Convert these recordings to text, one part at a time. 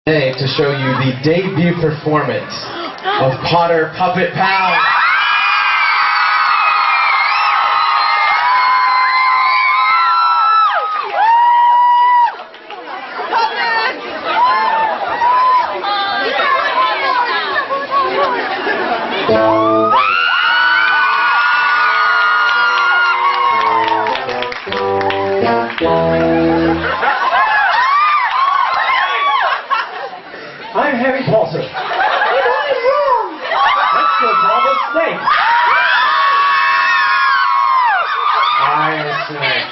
Today to show you the debut performance of Potter Puppet Pals. I'm Harry Potter. What is wrong? Let's go draw the snake. I'm a snake.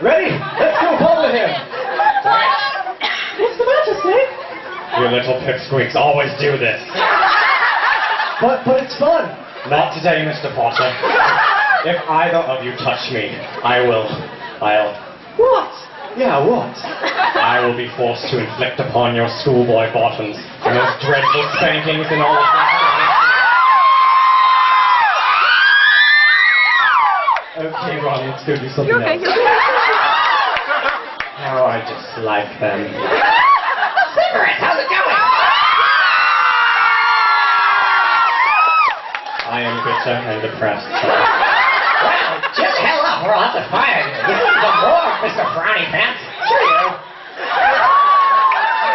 Ready? Let's go bother him. What's the matter, Snake? You little pipsqueaks always do this. But it's fun. Not today, Mr. Potter. If either of you touch me, I'll... What? Yeah, what? I will be forced to inflict upon your schoolboy bottoms the most dreadful spankings in all of Okay, Ron, let's go do something else. How I just like them. Cigarette, how's it going? I am bitter and depressed. Well, just hell up or I'll have to fire you. You need some more, Mr. Brownie Pants. Cheerio.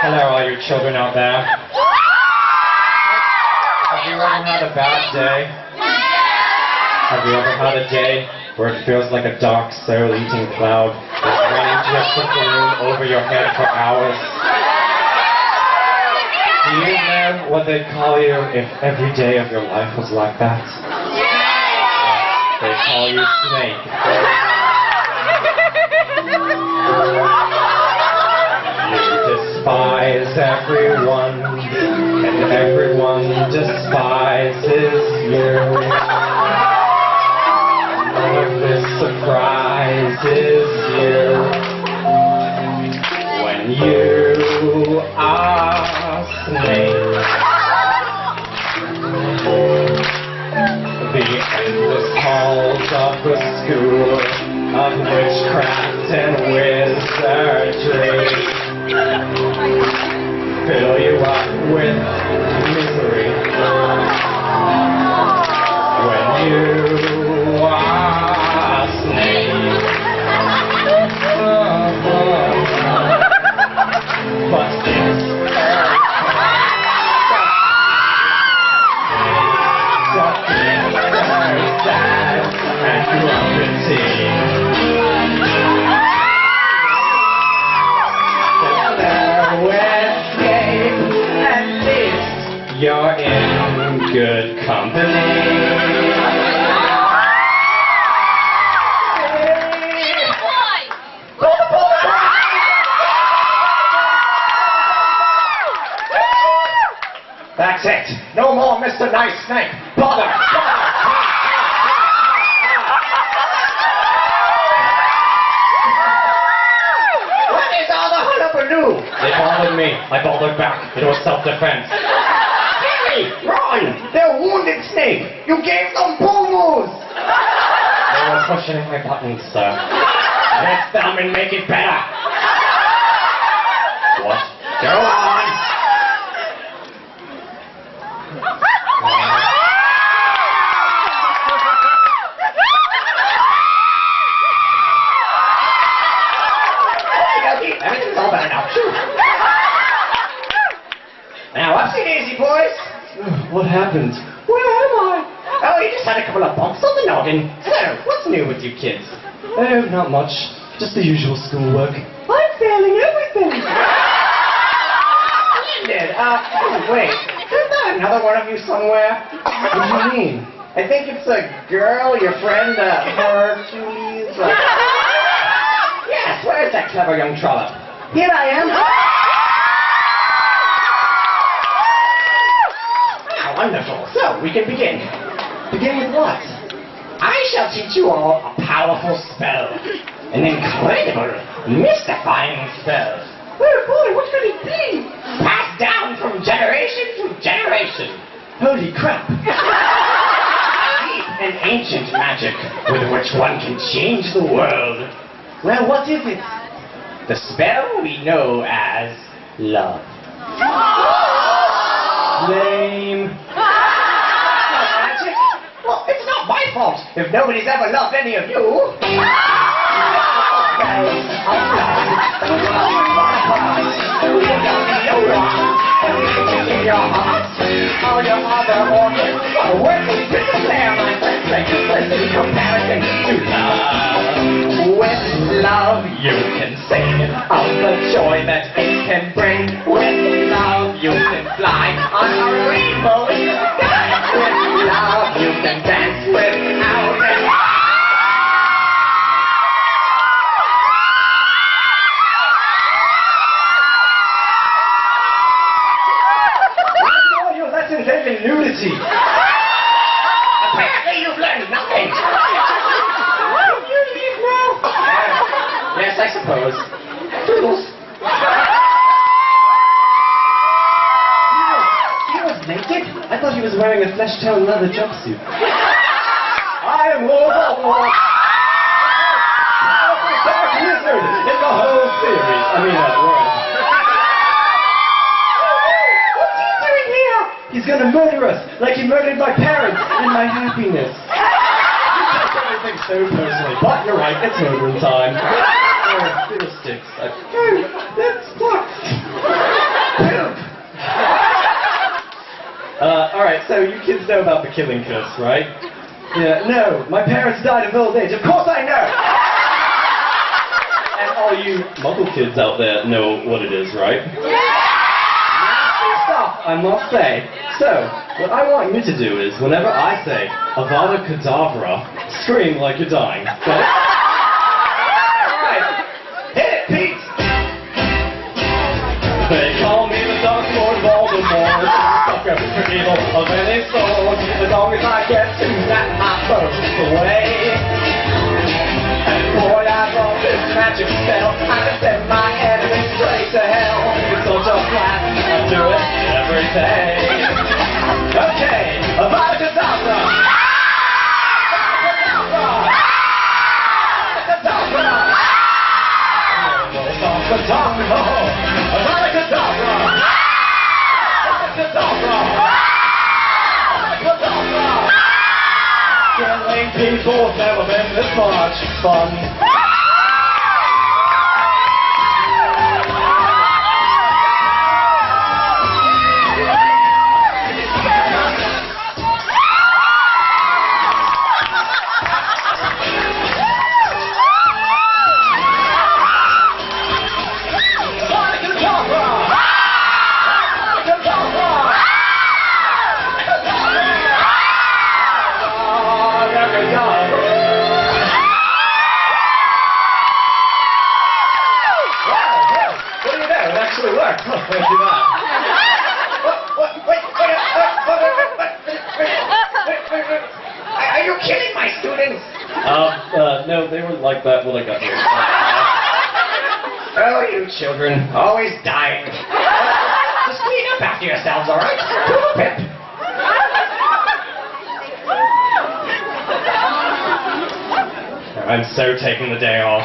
Hello, all you children out there. Have you ever had a bad day? Have you ever had a day where it feels like a dark, soul-eating cloud is raining just the moon over your head for hours? Do you know what they'd call you if every day of your life was like that? They call you Snake. You despise everyone, and everyone despises you. None of this surprises you. When you are Snake. The endless halls of the school of witchcraft and wizardry fill you up with misery. When you are Snake. But it's you're in good company. That's it. No more Mr. Nice Snake. Bother. What is all the hullabaloo? They bothered me. I bothered back. It was self-defense. Harry, Ron, they're wounded Snake. You gave them boo-boos. They were pushing my buttons, sir. Lift them and make it better. What? Go on. Everything's all better now. Now, upsy daisy, boys. What happened? Where am I? Oh, you just had a couple of bumps on the noggin. So, what's new with you kids? Oh, not much. Just the usual schoolwork. I'm failing everything. Splendid. Oh, wait. Isn't that another one of you somewhere? What do you mean? I think it's a girl, your friend, Hercules. Yes, where's that clever young trollop? Here I am. Ah, wonderful. So, we can begin. Begin with what? I shall teach you all a powerful spell. An incredible, mystifying spell. Oh boy, what could it be? Passed down from generation to generation. Holy crap! Deep and ancient magic with which one can change the world. Well, what is it? the spell we know as love. Lame. Magic? Well, it's not my fault if nobody's ever loved any of you. All your other organs are working to compare my senseless in comparison to love. With love you can sing of the joy that it can bring. With love you can fly on a rainbow in the sky. With love you can dance without end. All your lessons end in nudity. Apparently you've learned nothing. You leave now? Yes, I suppose. Toodles. He was naked? I thought he was wearing a flesh-toned leather jumpsuit. I am Wolverine. Dark wizard in the whole series. I mean, world. What's he doing here? He's gonna murder us, like he murdered my parents and my happiness. You take everything so personally, but you're right, it's murdering time. Oh, fiddlesticks. That's plucked. Poop. Alright, so you kids know about the killing curse, right? Yeah, no, my parents died of old age, of course I know! And all you muggle kids out there know what it is, right? Nasty stuff, I must say. So, what I want you to do is, whenever I say, Avada Kedavra, scream like you're dying. Alright. Hit it, Pete. They call me the Dark Lord Voldemort, sucker for evil of any sort, as long as I get to that my first away. And boy, I love this magic spell, I can send my enemies straight to hell. It's such a blast, I do it every day. Okay, Avada Kedavra! Avada Kedavra! Killing people's never been this much fun. Actually worked. Oh, thank you, that. Wait. Are you killing my students? No, they were like that when I got here. Oh, you children, always dying. Just clean up after yourselves, all right? Pip. I'm so taking the day off.